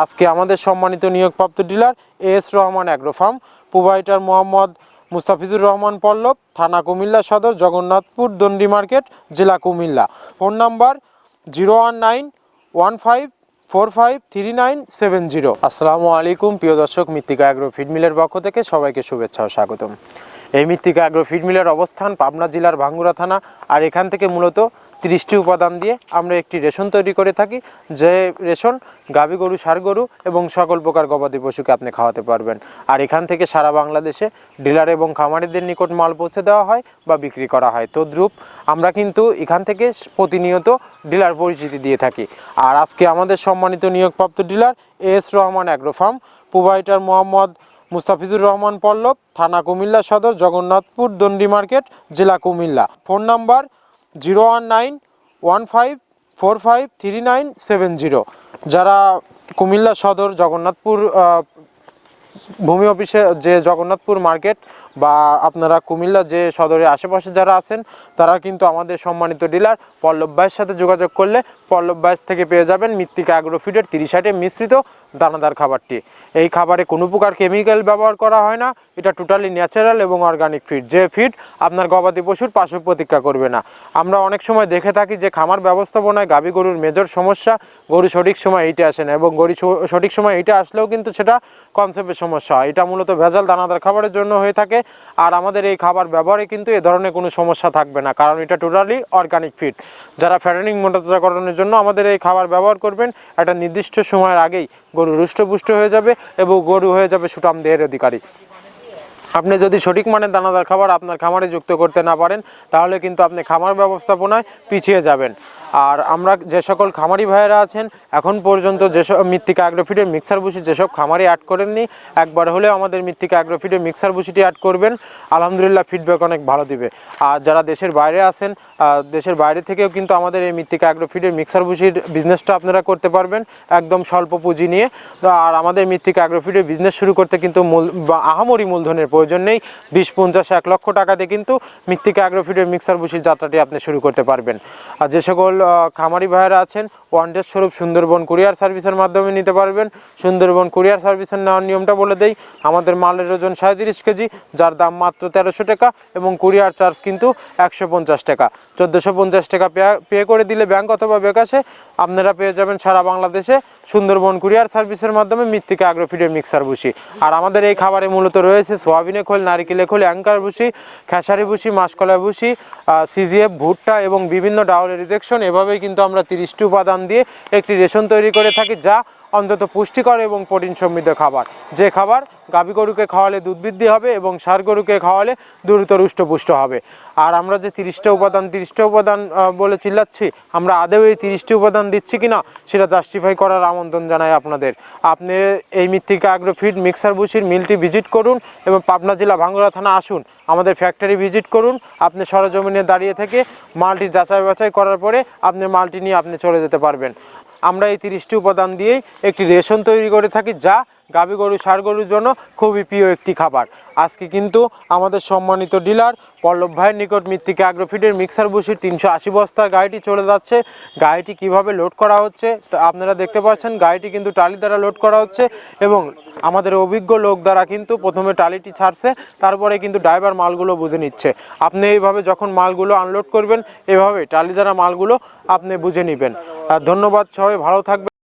আজকে আমাদের সম্মানিত নিয়োগপ্রাপ্ত dealer S Rahman agro farm, provider Mohammad Mustafizur Rahman Pallab, থানা কুমিল্লা সদর, জগন্নাথপুর দণ্ডি মার্কেট, জেলা কুমিল্লা। Phone number 01915453970। আসসালামু আলাইকুম প্রিয় দর্শক, মৃত্তিকা অ্যাগ্রো ফিড মিলের পক্ষ থেকে সবাইকে শুভেচ্ছা ও স্বাগতম। এই মৃত্তিকা অ্যাগ্রো ফিড মিলের অবস্থান পাবনা জেলার ভাঙ্গুড়া থানা। আর এখান থেকে মূলত 30টি উপাদান দিয়ে আমরা একটি রেশন তৈরি করে থাকি, যে রেশন গাভী গরু, ষাঁড় গরু এবং সকল প্রকার গবাদি পশুকে আপনি খাওয়াতে পারবেন। আর এখান থেকে সারা বাংলাদেশে ডিলার এবং খামারিদের নিকট মাল পৌঁছে দেওয়া হয় বা বিক্রি করা হয়। তদ্রূপ আমরা কিন্তু এখান থেকে প্রতিনিয়ত ডিলার পরিচিতি দিয়ে থাকি। আর আজকে আমাদের সম্মানিত নিয়োগপ্রাপ্ত dealer S Rahman agro farm, provider Mohammad Mustafizur Rahman Pallab, থানা কুমিল্লা সদর, জগন্নাথপুর দণ্ডি মার্কেট, জেলা কুমিল্লা। Phone number 01915453970। যারা কুমিল্লা সদর জগন্নাথপুর ভূমি অফিসে যে জগন্নাথপুর মার্কেট বা আপনারা কুমিল্লা যে সদরের আশেপাশে যারা আছেন, তারা কিন্তু আমাদের সম্মানিত ডিলার পল্লব ভাইয়ের সাথে যোগাযোগ করলে পল্লব ভাইয়ের থেকে পেয়ে যাবেন মৃত্তিকা অ্যাগ্রো ফিডের 30 মিশ্রিত দানাদার খাবারটি। এই খাবারে কোনো প্রকার কেমিক্যাল ব্যবহার করা হয় না। এটা টোটালি ন্যাচারাল এবং অর্গানিক ফিড, যে ফিড আপনার গবাদি পশুর পার্শ্ব প্রতিক্রিয়া করবে না। আমরা অনেক সময় দেখে থাকি যে খামার ব্যবস্থাপনায় গাভী গরুর মেজর সমস্যা, গরু সঠিক সময় এইটা আসে না, এবং গরু সঠিক সময় এইটা আসলেও কিন্তু সেটা কনসেপ্টের সমস্যা হয়। এটা মূলত ভেজাল দানাদার খাবারের জন্য হয়ে থাকে। আর আমাদের এই খাবার ব্যবহারে কিন্তু এ ধরনের কোনো সমস্যা থাকবে না, কারণ এটা টোটালি অর্গানিক ফিড। যারা ফ্যাটেনিং মোটাতাজাকরণের জন্য আমাদের এই খাবার ব্যবহার করবেন, একটা নির্দিষ্ট সময়ের আগেই গরু হৃষ্টপুষ্ট হয়ে যাবে এবং গরু হয়ে যাবে সুঠাম দেহের অধিকারী। আপনি যদি সঠিক মানের দানাদার খাবার আপনার খামারে যুক্ত করতে না পারেন, তাহলে কিন্তু আপনি খামার ব্যবস্থাপনায় পিছিয়ে যাবেন। আর আমরা যে সকল খামারি ভাইয়েরা আছেন, এখন পর্যন্ত যেসব মৃত্তিকা অ্যাগ্রোফিডের মিক্সার ভুসি যেসব খামারি অ্যাড করেননি, একবার হলেও আমাদের মৃত্তিকা অ্যাগ্রোফিডের মিক্সার ভুসিটি অ্যাড করবেন। আলহামদুলিল্লাহ ফিডব্যাক অনেক ভালো দিবে। আর যারা দেশের বাইরে আছেন, দেশের বাইরে থেকেও কিন্তু আমাদের এই মৃত্তিকা অ্যাগ্রোফিডের মিক্সার ভুসির বিজনেসটা আপনারা করতে পারবেন একদম স্বল্প পুঁজি নিয়ে। আর আমাদের মৃত্তিকা অ্যাগ্রোফিডের বিজনেস শুরু করতে কিন্তু আহামরি মূলধনের প্রয়োজন নেই। 20-50-1 লক্ষ টাকাতে কিন্তু মৃত্তিকা অ্যাগ্রোফিডের মিক্সার ভুসির যাত্রাটি আপনি শুরু করতে পারবেন। আর যে সকল খামারি ভাইয়েরা আছেন, ওয়ানডেজ স্বরূপ সুন্দরবন কুরিয়ার সার্ভিসের মাধ্যমে নিতে পারবেন। সুন্দরবন কুরিয়ার সার্ভিসের নেওয়ার নিয়মটা বলে দেই। আমাদের মালের ওজন 37 কেজি, যার দাম মাত্র 1300 টাকা, এবং কুরিয়ার চার্জ কিন্তু 150 টাকা। 1450 টাকা পে করে দিলে ব্যাংক অথবা বিকাশে আপনারা পেয়ে যাবেন সারা বাংলাদেশে সুন্দরবন কুরিয়ার সার্ভিসের মাধ্যমে মৃত্তিকা অ্যাগ্রোফিডের মিক্সার ভুসি। আর আমাদের এই খাবারে মূলত রয়েছে সোয়াবিনে খোল, নারিকেলে খোল, অ্যাঙ্কার ভুসি, খেসারি ভুসি, মাসকলাই ভুসি, সিজিএফ, ভুট্টা এবং বিভিন্ন ডাউলের রিজেকশন। এভাবেই কিন্তু আমরা 30টি উপাদান দিয়ে একটি রেশন তৈরি করে থাকি, যা অন্তত পুষ্টিকর এবং প্রোটিন সমৃদ্ধ খাবার। যে খাবার গাভী গরুকে খাওয়ালে দুধ বৃদ্ধি হবে এবং ষাঁড় গরুকে খাওয়ালে দ্রুত হৃষ্টপুষ্ট হবে। আর আমরা যে 30টা উপাদান বলে চিল্লাচ্ছি, আমরা আদৌ এই 30টি উপাদান দিচ্ছি কিনা সেটা জাস্টিফাই করার আমন্ত্রণ জানাই আপনাদের। আপনি এই মৃত্তিকা অ্যাগ্রোফিড মিক্সার ভুসির মিলটি ভিজিট করুন এবং পাবনা জেলা ভাঙ্গুড়া থানা আসুন, আমাদের ফ্যাক্টরি ভিজিট করুন। আপনি সরজমিনে দাঁড়িয়ে থেকে মালটি যাচাই বাছাই করার পরে আপনি মালটি নিয়ে আপনি চলে যেতে পারবেন। আমরা এই 30টি উপাদান দিয়েই একটি রেশন তৈরি করে থাকি, যা গাভী গরু, ষাঁড় গরুর জন্য খুবই প্রিয় একটি খাবার। আজকে কিন্তু আমাদের সম্মানিত ডিলার পল্লব ভাইয়ের নিকট মৃত্তিকা অ্যাগ্রোফিডের মিক্সার ভুসির 380 বস্তার গাড়িটি চলে যাচ্ছে। গাড়িটি কিভাবে লোড করা হচ্ছে আপনারা দেখতে পাচ্ছেন। গাড়িটি কিন্তু টালি দ্বারা লোড করা হচ্ছে এবং আমাদের অভিজ্ঞ লোক দ্বারা কিন্তু প্রথমে টালিটি ছাড়ছে, তারপরে কিন্তু ড্রাইভার মালগুলো বুঝে নিচ্ছে। আপনি এইভাবে যখন মালগুলো আনলোড করবেন, এভাবে টালি দ্বারা মালগুলো আপনি বুঝে নেবেন। ধন্যবাদ, সবাই ভালো থাকবেন।